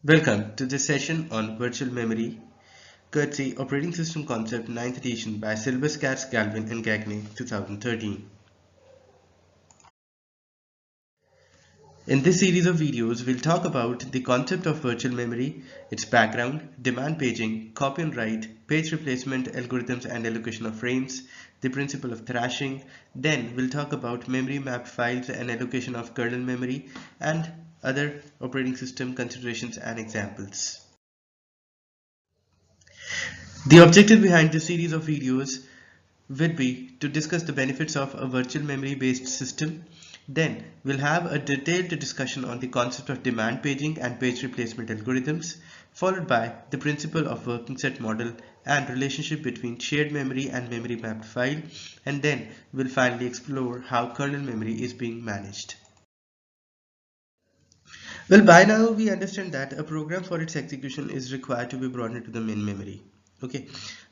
Welcome to this session on virtual memory, courtesy Operating System Concept 9th edition by Silvers Katz, Galvin and Gagne 2013. In this series of videos, we'll talk about the concept of virtual memory, its background, demand paging, copy and write, page replacement algorithms and allocation of frames, the principle of thrashing. Then we'll talk about memory mapped files and allocation of kernel memory and other operating system considerations and examples. The objective behind this series of videos would be to discuss the benefits of a virtual memory based system. Then we'll have a detailed discussion on the concept of demand paging and page replacement algorithms, followed by the principle of working set model and relationship between shared memory and memory mapped file, and then we'll finally explore how kernel memory is being managed. Well, by now we understand that a program for its execution is required to be brought into the main memory. Okay,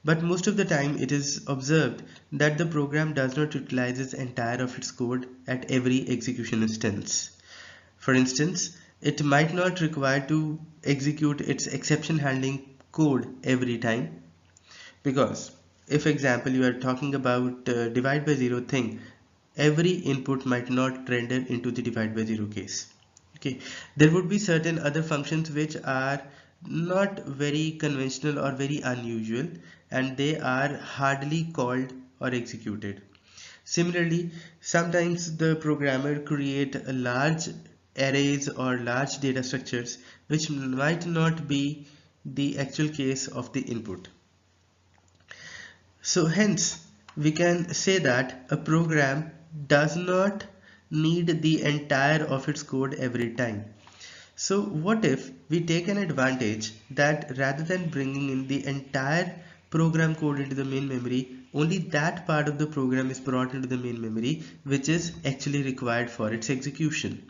but most of the time it is observed that the program does not utilize its entire of its code at every execution instance. For instance, it might not require to execute its exception handling code every time, because if example you are talking about divide by zero thing, every input might not render into the divide by zero case. Okay, there would be certain other functions which are not very conventional or very unusual, and they are hardly called or executed. Similarly, sometimes the programmer create a large arrays or large data structures which might not be the actual case of the input. So hence we can say that a program does not need the entire of its code every time. So what if we take an advantage that rather than bringing in the entire program code into the main memory, only that part of the program is brought into the main memory which is actually required for its execution.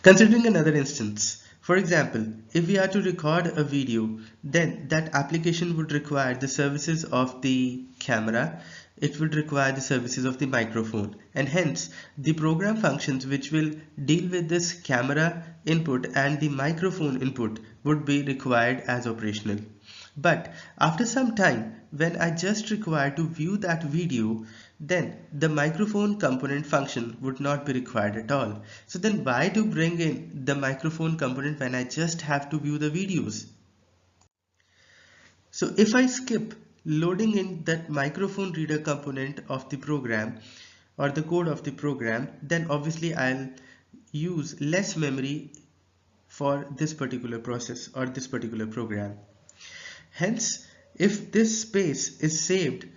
Considering another instance, for example, if we are to record a video, then that application would require the services of the camera, it would require the services of the microphone, and hence the program functions which will deal with this camera input and the microphone input would be required as operational. But after some time, when I just require to view that video, then the microphone component function would not be required at all. So then why to bring in the microphone component when I just have to view the videos? So if I skip loading in that microphone reader component of the program or the code of the program, then obviously I'll use less memory for this particular process or this particular program. Hence, if this space is saved,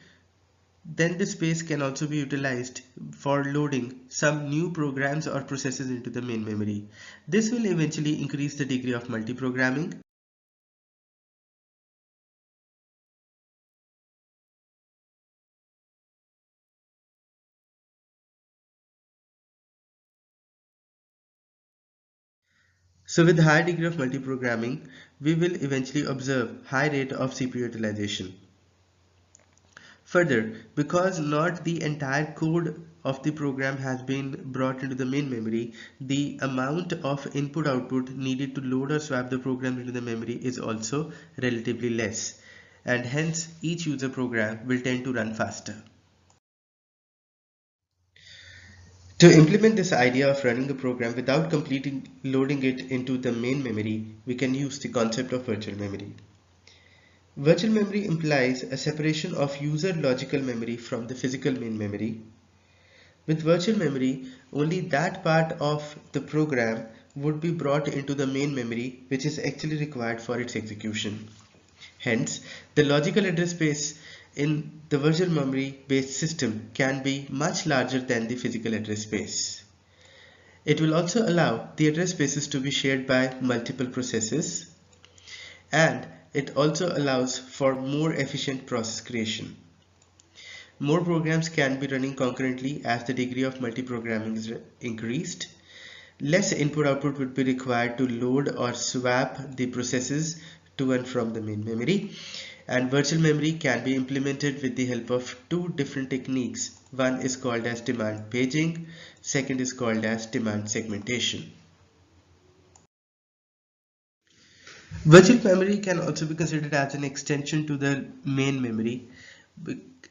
then the space can also be utilized for loading some new programs or processes into the main memory. This will eventually increase the degree of multiprogramming. So with high degree of multiprogramming, we will eventually observe high rate of CPU utilization. Further, because not the entire code of the program has been brought into the main memory, the amount of input output needed to load or swap the program into the memory is also relatively less, and hence each user program will tend to run faster. To implement this idea of running a program without completely loading it into the main memory, we can use the concept of virtual memory. Virtual memory implies a separation of user logical memory from the physical main memory. With virtual memory, only that part of the program would be brought into the main memory which is actually required for its execution. Hence, the logical address space in the virtual memory based system can be much larger than the physical address space. It will also allow the address spaces to be shared by multiple processes, and it also allows for more efficient process creation. More programs can be running concurrently as the degree of multiprogramming is increased. Less input output would be required to load or swap the processes to and from the main memory. And virtual memory can be implemented with the help of two different techniques. One is called as demand paging, second is called as demand segmentation. Virtual memory can also be considered as an extension to the main memory,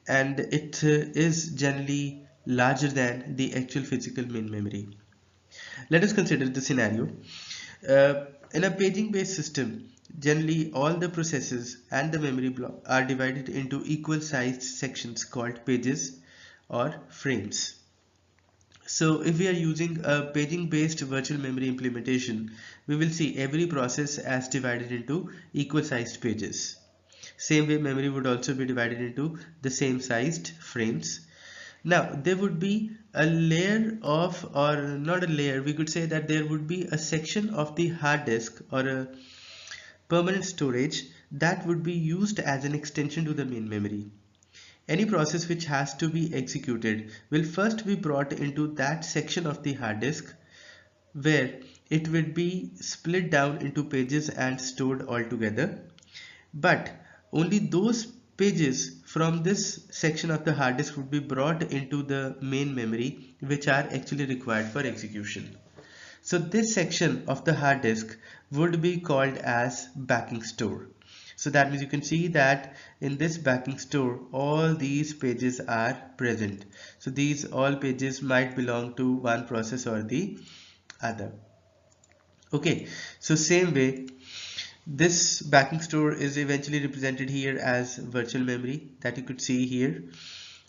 and it is generally larger than the actual physical main memory. Let us consider the scenario. In a paging based system, generally all the processes and the memory block are divided into equal sized sections called pages or frames. So if we are using a paging based virtual memory implementation, we will see every process as divided into equal sized pages. Same way memory would also be divided into the same sized frames. Now there would be a layer of, or not a layer, we could say that there would be a section of the hard disk or a permanent storage that would be used as an extension to the main memory. Any process which has to be executed will first be brought into that section of the hard disk where it would be split down into pages and stored all together. But only those pages from this section of the hard disk would be brought into the main memory which are actually required for execution. So this section of the hard disk would be called as backing store. So that means you can see that in this backing store all these pages are present. So these all pages might belong to one process or the other. Okay, so same way this backing store is eventually represented here as virtual memory that you could see here.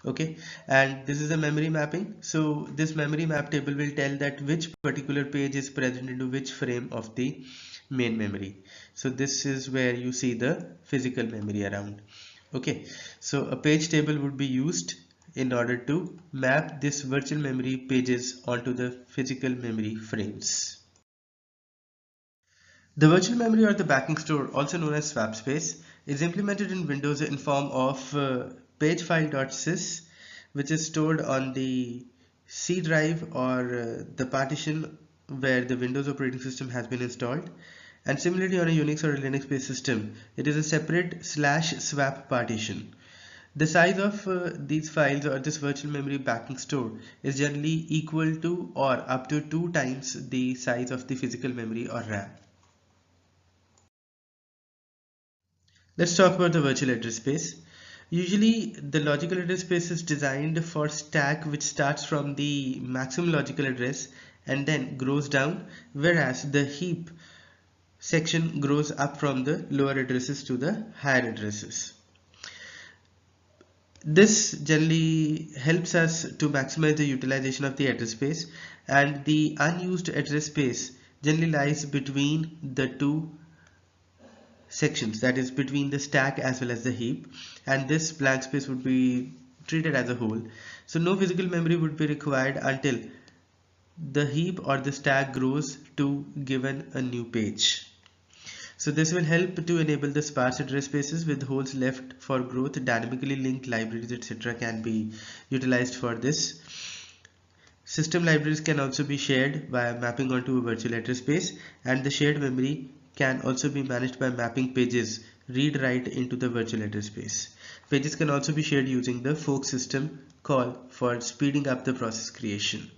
Okay, and this is a memory mapping. So this memory map table will tell that which particular page is present into which frame of the main memory. So this is where you see the physical memory around. Okay, so a page table would be used in order to map this virtual memory pages onto the physical memory frames. The virtual memory or the backing store, also known as swap space, is implemented in Windows in form of pagefile.sys, which is stored on the C drive or the partition where the Windows operating system has been installed. And similarly on a Unix or a Linux based system, it is a separate /swap partition. The size of these files or this virtual memory backing store is generally equal to or up to 2 times the size of the physical memory or RAM. Let's talk about the virtual address space. Usually the logical address space is designed for stack which starts from the maximum logical address and then grows down, whereas the heap section grows up from the lower addresses to the higher addresses. This generally helps us to maximize the utilization of the address space, and the unused address space generally lies between the two sections, that is between the stack as well as the heap, and this blank space would be treated as a whole. So no physical memory would be required until the heap or the stack grows to given a new page. So this will help to enable the sparse address spaces with holes left for growth. Dynamically linked libraries etc. can be utilized for this. System libraries can also be shared by mapping onto a virtual address space, and the shared memory can also be managed by mapping pages read-write into the virtual address space. Pages can also be shared using the fork system call for speeding up the process creation.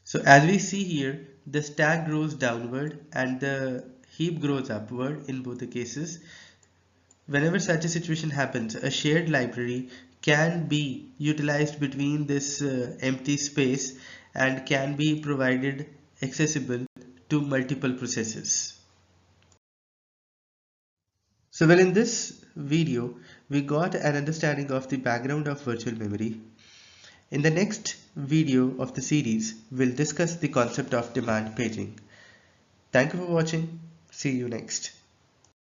So as we see here, the stack grows downward and the heap grows upward in both the cases. Whenever such a situation happens, a shared library can be utilized between this empty space and can be provided accessible to multiple processes. So well, in this video, we got an understanding of the background of virtual memory. In the next video of the series, we'll discuss the concept of demand paging. Thank you for watching. See you next.